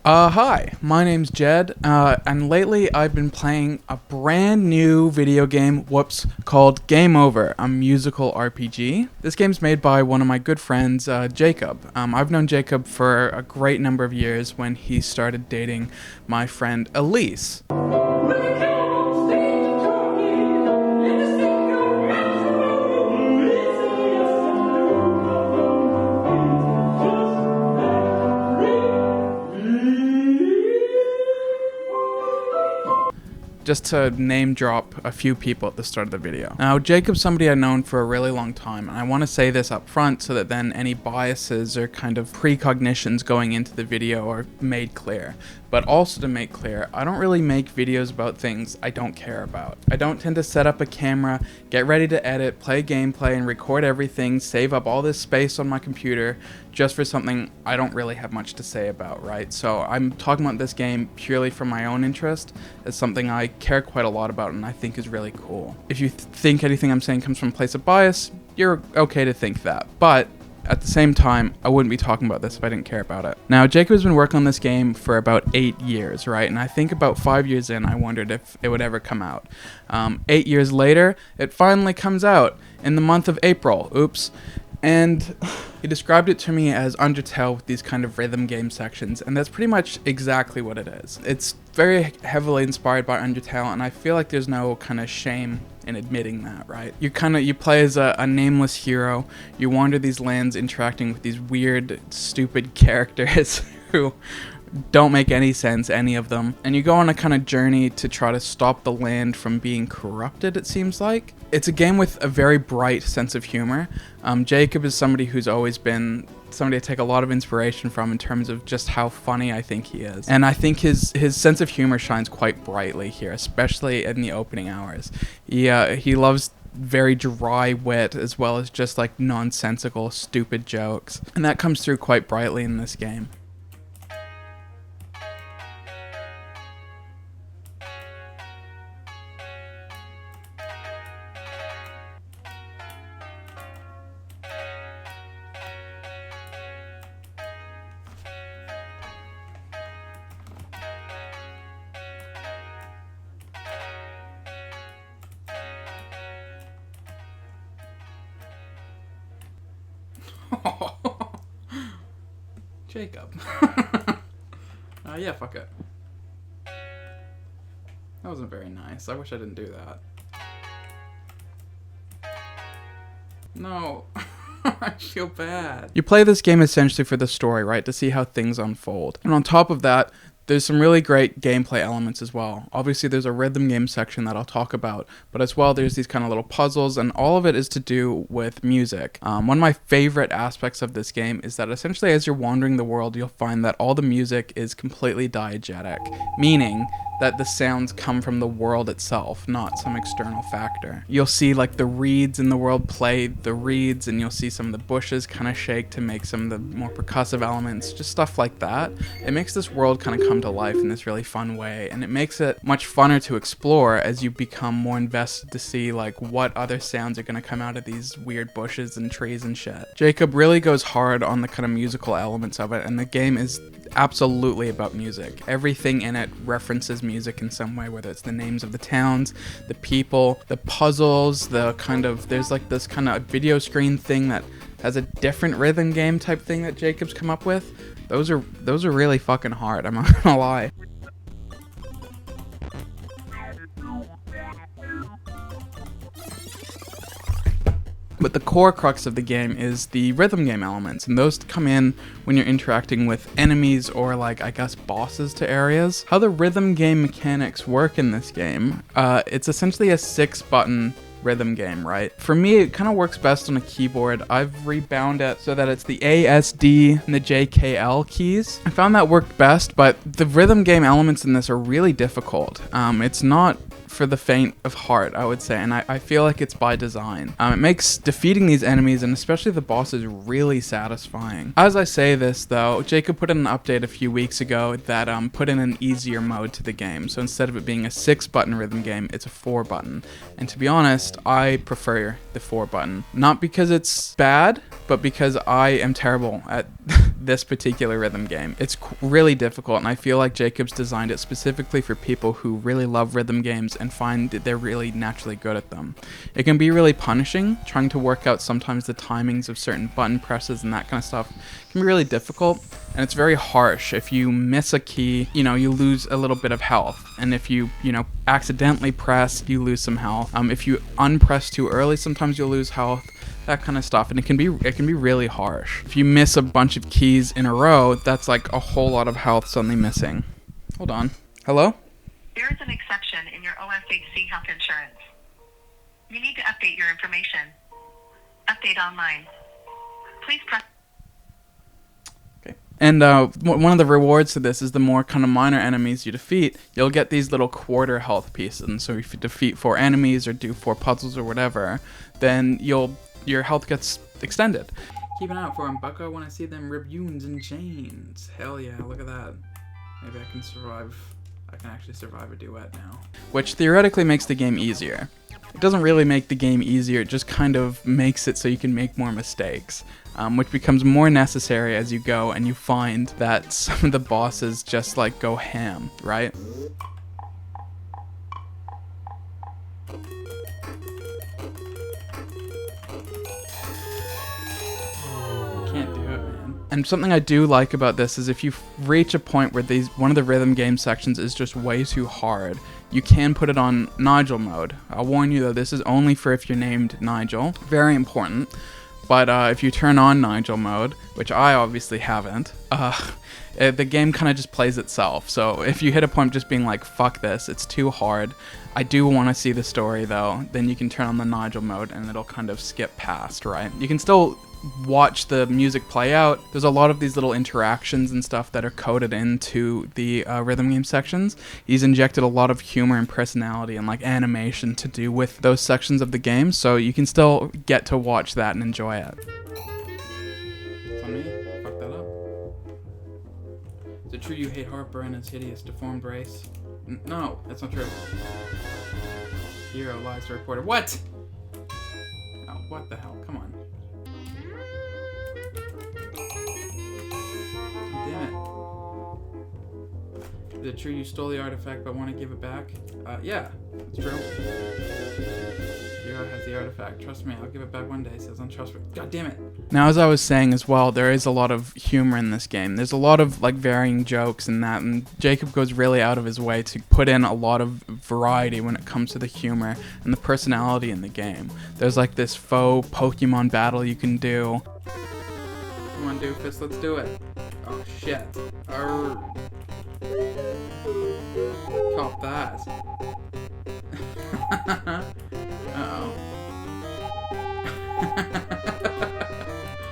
Hi, my name's Jed, and lately I've been playing a brand new video game, called Game Over, a musical RPG. This game's made by one of my good friends, Jacob. I've known Jacob for a great number of years when he started dating my friend Elise. Just to name drop a few people at the start of the video. Now, Jacob's somebody I've known for a really long time, and I want to say this up front so that then any biases or kind of precognitions going into the video are made clear. But also to make clear, I don't really make videos about things I don't care about. I don't tend to set up a camera, get ready to edit, play gameplay, and record everything, save up all this space on my computer just for something I don't really have much to say about, right? So I'm talking about this game purely from my own interest as something I care quite a lot about and I think is really cool. If you think anything I'm saying comes from a place of bias, you're okay to think that. But at the same time, I wouldn't be talking about this if I didn't care about it. Now, Jacob has been working on this game for about 8 years, right? And I think about 5 years in, I wondered if it would ever come out. 8 years later, it finally comes out in the month of April. Oops. And he described it to me as Undertale with these kind of rhythm game sections, and that's pretty much exactly what it is. It's very heavily inspired by Undertale, and I feel like there's no kind of shame in admitting that, right? You play as a nameless hero, you wander these lands interacting with these weird, stupid characters who don't make any sense, any of them. And you go on a kind of journey to try to stop the land from being corrupted, it seems like. It's a game with a very bright sense of humor. Jacob is somebody who's always been somebody I take a lot of inspiration from in terms of just how funny I think he is. And I think his sense of humor shines quite brightly here, especially in the opening hours. He loves very dry wit as well as just like nonsensical, stupid jokes. And that comes through quite brightly in this game. Jacob. Yeah, fuck it. That wasn't very nice. I wish I didn't do that. No. I feel bad. You play this game essentially for the story, right? To see how things unfold. And on top of that, there's some really great gameplay elements as well. Obviously, there's a rhythm game section that I'll talk about, but as well, there's these kind of little puzzles, and all of it is to do with music. One of my favorite aspects of this game is that essentially as you're wandering the world, you'll find that all the music is completely diegetic, meaning that the sounds come from the world itself, not some external factor. You'll see like the reeds in the world play the reeds, and you'll see some of the bushes kind of shake to make some of the more percussive elements, just stuff like that. It makes this world kind of come to life in this really fun way, and it makes it much funner to explore as you become more invested to see like what other sounds are going to come out of these weird bushes and trees and shit. Jacob really goes hard on the kind of musical elements of it, and the game is absolutely about music. Everything in it references music in some way, whether it's the names of the towns, the people, the puzzles, there's like this kind of video screen thing that has a different rhythm game type thing that Jacob's come up with. Those are really fucking hard, I'm not gonna lie. But the core crux of the game is the rhythm game elements, and those come in when you're interacting with enemies or like, I guess, bosses to areas. How the rhythm game mechanics work in this game, it's essentially a 6-button rhythm game, right? For me, it kind of works best on a keyboard. I've rebound it so that it's the A, S, D, and the J, K, L keys. I found that worked best, but the rhythm game elements in this are really difficult. It's not for the faint of heart, I would say, and I feel like it's by design. It makes defeating these enemies, and especially the bosses, really satisfying. As I say this, though, Jacob put in an update a few weeks ago that put in an easier mode to the game. So instead of it being a 6-button rhythm game, it's a 4-button. And to be honest, I prefer the 4-button. Not because it's bad, but because I am terrible at this particular rhythm game. It's really difficult, and I feel like Jacob's designed it specifically for people who really love rhythm games and find that they're really naturally good at them. It can be really punishing, trying to work out sometimes the timings of certain button presses and that kind of stuff can be really difficult, and it's very harsh. If you miss a key, you know, you lose a little bit of health, and if you accidentally press, you lose some health. If you unpress too early, sometimes you'll lose health, that kind of stuff, and it can be really harsh. If you miss a bunch of keys in a row, that's like a whole lot of health suddenly missing. Hold on. Hello? There is an exception in your OFHC health insurance. You need to update your information. Update online. Please press... Okay. And one of the rewards to this is the more kind of minor enemies you defeat, you'll get these little quarter health pieces. And so if you defeat 4 enemies or do 4 puzzles or whatever, then your health gets extended. Keep an eye out for them, bucko, when I see them ribunes and chains. Hell yeah, look at that. Maybe I can survive. I can actually survive a duet now. Which theoretically makes the game easier. It doesn't really make the game easier, it just kind of makes it so you can make more mistakes, which becomes more necessary as you go and you find that some of the bosses just like go ham, right? Can't do it, man. And something I do like about this is if you reach a point where one of the rhythm game sections is just way too hard, you can put it on Nigel mode. I'll warn you though, this is only for if you're named Nigel. Very important. But if you turn on Nigel mode, which I obviously haven't, the game kind of just plays itself. So if you hit a point just being like, fuck this, it's too hard, I do want to see the story though, then you can turn on the Nigel mode and it'll kind of skip past, right? You can still watch the music play out. There's a lot of these little interactions and stuff that are coded into the rhythm game sections. He's injected a lot of humor and personality and like animation to do with those sections of the game, so you can still get to watch that and enjoy it. It's on me? Fuck that up. Is it true you hate Harper and his hideous deformed race? No, that's not true. Hero lies to reporter. What? Oh, what the hell? Come on. Damn it. Is it true you stole the artifact but want to give it back? Yeah, it's true. Hero has the artifact. Trust me, I'll give it back one day. Says untrustworthy. God damn it. Now, as I was saying as well, there is a lot of humor in this game. There's a lot of like varying jokes and that, and Jacob goes really out of his way to put in a lot of variety when it comes to the humor and the personality in the game. There's like this faux Pokemon battle you can do. Come on, doofus, let's do it. Oh shit. Cop that. Uh-oh.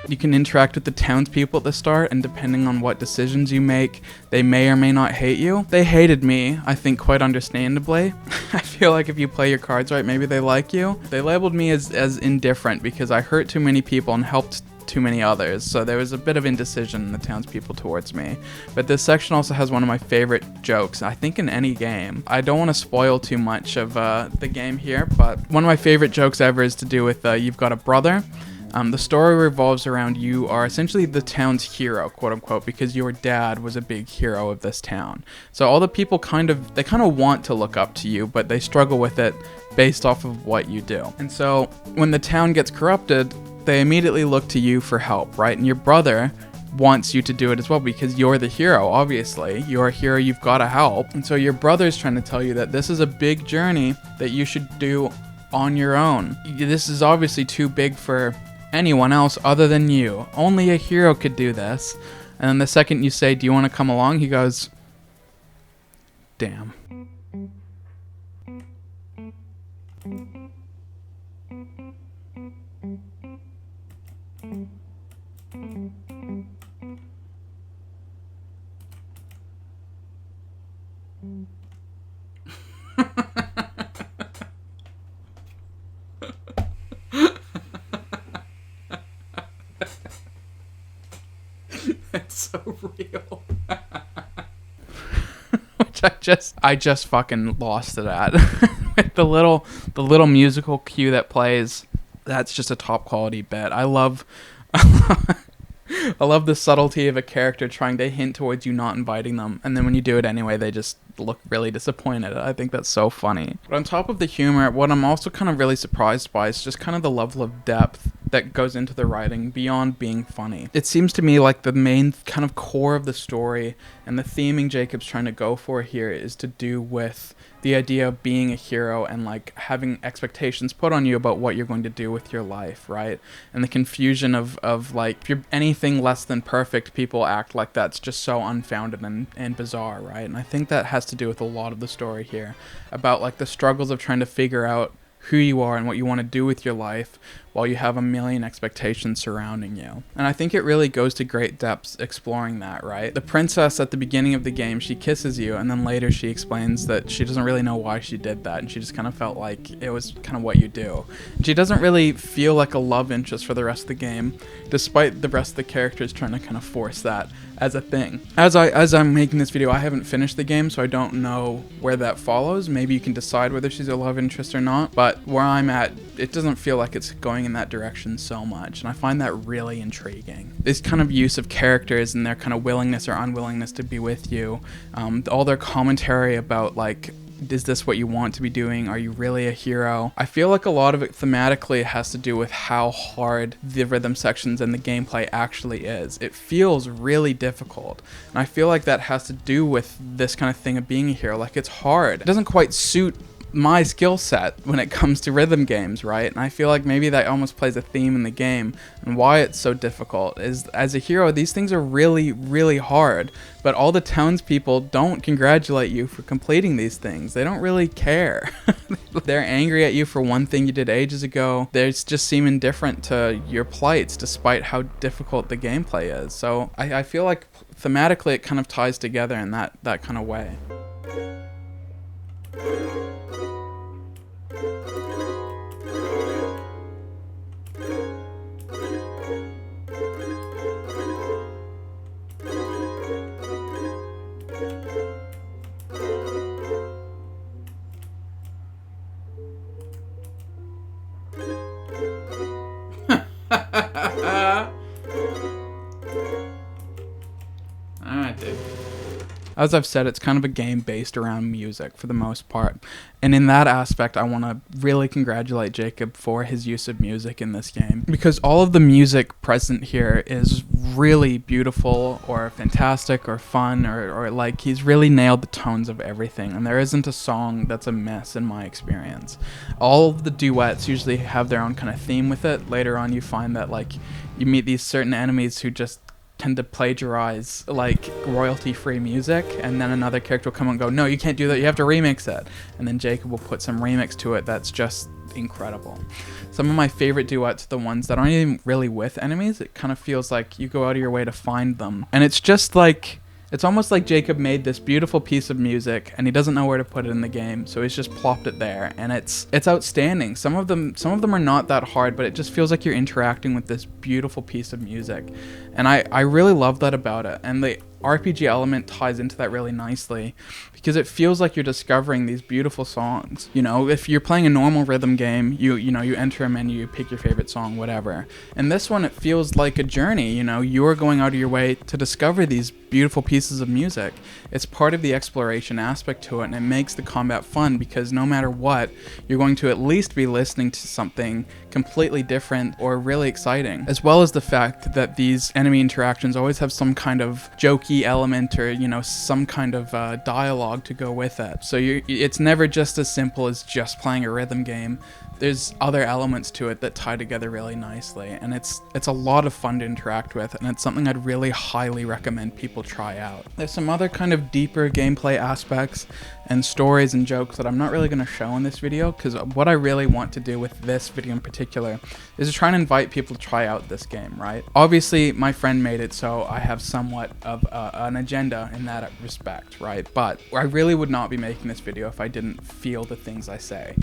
You can interact with the townspeople at the start, and depending on what decisions you make, they may or may not hate you. They hated me, I think quite understandably. I feel like if you play your cards right, maybe they like you. They labeled me as indifferent because I hurt too many people and helped too many others, so there was a bit of indecision in the townspeople towards me. But this section also has one of my favorite jokes, I think in any game. I don't want to spoil too much of the game here, but one of my favorite jokes ever is to do with you've got a brother. The story revolves around you are essentially the town's hero, quote unquote, because your dad was a big hero of this town. So all the people kind of want to look up to you, but they struggle with it based off of what you do. And so when the town gets corrupted, they immediately look to you for help, right? And your brother wants you to do it as well because you're the hero, obviously. You're a hero, you've got to help. And so your brother's trying to tell you that this is a big journey that you should do on your own. This is obviously too big for anyone else other than you. Only a hero could do this. And then the second you say, do you want to come along? He goes, damn. It's so real. Which I just fucking lost it at. the little musical cue that plays, that's just a top quality bit. I love I love the subtlety of a character trying to hint towards you not inviting them, and then when you do it anyway, they just look really disappointed. I think that's so funny. But on top of the humor, what I'm also kind of really surprised by is just kind of the level of depth that goes into the writing beyond being funny. It seems to me like the main kind of core of the story and the theming Jacob's trying to go for here is to do with the idea of being a hero and like having expectations put on you about what you're going to do with your life, right? And the confusion of like, if you're anything less than perfect, people act like that's just so unfounded and bizarre, right? And I think that has to do with a lot of the story here about like the struggles of trying to figure out who you are and what you want to do with your life while you have a million expectations surrounding you. And I think it really goes to great depths exploring that, right? The princess at the beginning of the game, she kisses you, and then later she explains that she doesn't really know why she did that, and she just kind of felt like it was kind of what you do. And she doesn't really feel like a love interest for the rest of the game, despite the rest of the characters trying to kind of force that as a thing. As I'm making this video, I haven't finished the game, so I don't know where that follows. Maybe you can decide whether she's a love interest or not, but where I'm at, it doesn't feel like it's going in that direction so much, and I find that really intriguing. This kind of use of characters and their kind of willingness or unwillingness to be with you, all their commentary about like, is this what you want to be doing? Are you really a hero? I feel like a lot of it thematically has to do with how hard the rhythm sections and the gameplay actually is. It feels really difficult, and I feel like that has to do with this kind of thing of being a hero. Like, it's hard. It doesn't quite suit my skill set when it comes to rhythm games, right? And I feel like maybe that almost plays a theme in the game, and why it's so difficult is, as a hero, these things are really, really hard, but all the townspeople don't congratulate you for completing these things. They don't really care. They're angry at you for one thing you did ages ago. They just seem indifferent to your plights despite how difficult the gameplay is. So I feel like thematically it kind of ties together in that kind of way. Alright, dude. As I've said, it's kind of a game based around music for the most part. And in that aspect, I want to really congratulate Jacob for his use of music in this game, because all of the music present here is really beautiful or fantastic or fun or like he's really nailed the tones of everything, and there isn't a song that's a miss in my experience. All of the duets usually have their own kind of theme with it. Later on you find that like you meet these certain enemies who just tend to plagiarize like royalty-free music, and then another character will come and go, no, you can't do that, you have to remix it, and then Jacob will put some remix to it that's just incredible. Some of my favorite duets are the ones that aren't even really with enemies. It kind of feels like you go out of your way to find them, and it's just like, it's almost like Jacob made this beautiful piece of music and he doesn't know where to put it in the game, so he's just plopped it there, and it's outstanding. Some of them are not that hard, but it just feels like you're interacting with this beautiful piece of music, and I really love that about it. And the RPG element ties into that really nicely, because it feels like you're discovering these beautiful songs. You know, if you're playing a normal rhythm game, you enter a menu, you pick your favorite song, whatever. And this one, it feels like a journey. You know, you're going out of your way to discover these beautiful pieces of music. It's part of the exploration aspect to it, and it makes the combat fun, because no matter what, you're going to at least be listening to something completely different or really exciting, as well as the fact that these enemy interactions always have some kind of jokey element or, you know, some kind of dialogue to go with it. So it's never just as simple as just playing a rhythm game. There's other elements to it that tie together really nicely, and it's a lot of fun to interact with, and it's something I'd really highly recommend people try out. There's some other kind of deeper gameplay aspects and stories and jokes that I'm not really going to show in this video, because what I really want to do with this video in particular is to try and invite people to try out this game, right? Obviously, my friend made it, so I have somewhat of an agenda in that respect, right? But I really would not be making this video if I didn't feel the things I say.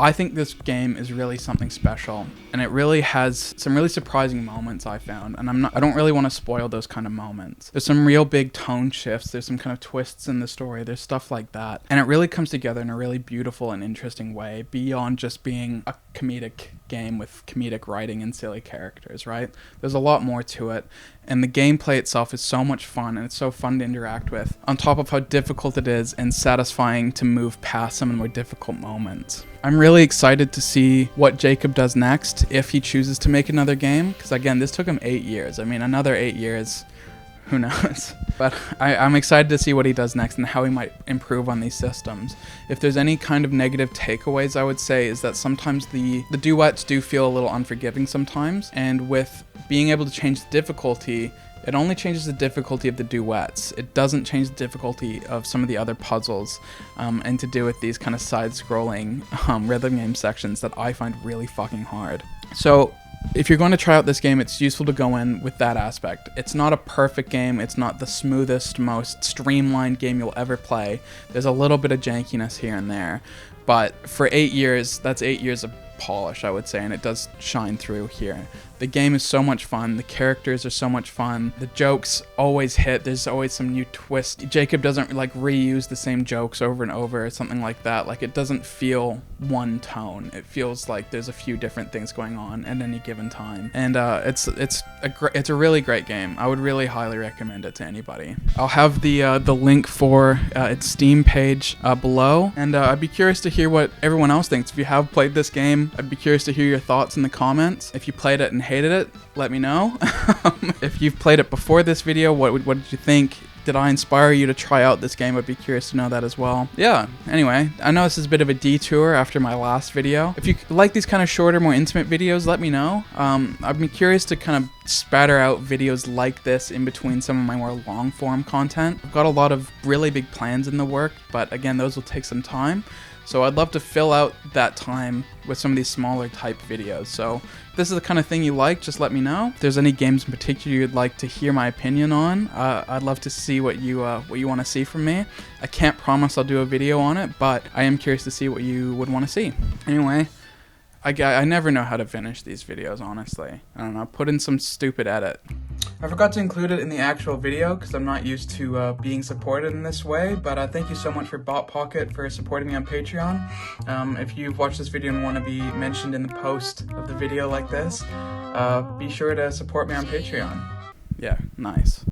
I think this game is really something special, and it really has some really surprising moments I found, and I don't really want to spoil those kind of moments. There's some real big tone shifts, there's some kind of twists in the story, there's stuff like that, and it really comes together in a really beautiful and interesting way beyond just being a comedic game with comedic writing and silly characters, right? There's a lot more to it, and the gameplay itself is so much fun, and it's so fun to interact with, on top of how difficult it is and satisfying to move past some of the more difficult moments. I'm really excited to see what Jacob does next if he chooses to make another game, because again, this took him 8 years. I mean, another 8 years, who knows? But I'm excited to see what he does next and how he might improve on these systems. If there's any kind of negative takeaways, I would say is that sometimes the duets do feel a little unforgiving sometimes, and with being able to change the difficulty, it only changes the difficulty of the duets. It doesn't change the difficulty of some of the other puzzles, and to do with these kind of side-scrolling rhythm game sections that I find really fucking hard. So if you're going to try out this game, it's useful to go in with that aspect. It's not a perfect game. It's not the smoothest, most streamlined game you'll ever play. There's a little bit of jankiness here and there. But for 8 years, that's 8 years of polish, I would say, and it does shine through here. The game is so much fun. The characters are so much fun. The jokes always hit. There's always some new twist. Jacob doesn't like reuse the same jokes over and over or something like that. Like, it doesn't feel one tone. It feels like there's a few different things going on at any given time. And it's a really great game. I would really highly recommend it to anybody. I'll have the link for its Steam page below, and I'd be curious to hear what everyone else thinks. If you have played this game, I'd be curious to hear your thoughts in the comments. If you played it and hated it, let me know. If you've played it before this video, what did you think? Did I inspire you to try out this game? I'd be curious to know that as well. Yeah, anyway, I know this is a bit of a detour after my last video. If you like these kind of shorter, more intimate videos, let me know. I'd be curious to kind of spatter out videos like this in between some of my more long form content. I've got a lot of really big plans in the work, but again, those will take some time. So I'd love to fill out that time with some of these smaller type videos. So if this is the kind of thing you like, just let me know. If there's any games in particular you'd like to hear my opinion on, I'd love to see what you want to see from me. I can't promise I'll do a video on it, but I am curious to see what you would want to see. Anyway, I never know how to finish these videos, honestly. I don't know, put in some stupid edit. I forgot to include it in the actual video because I'm not used to being supported in this way, but thank you so much for BotPocket for supporting me on Patreon. If you've watched this video and want to be mentioned in the post of the video like this, be sure to support me on Patreon. Yeah, nice.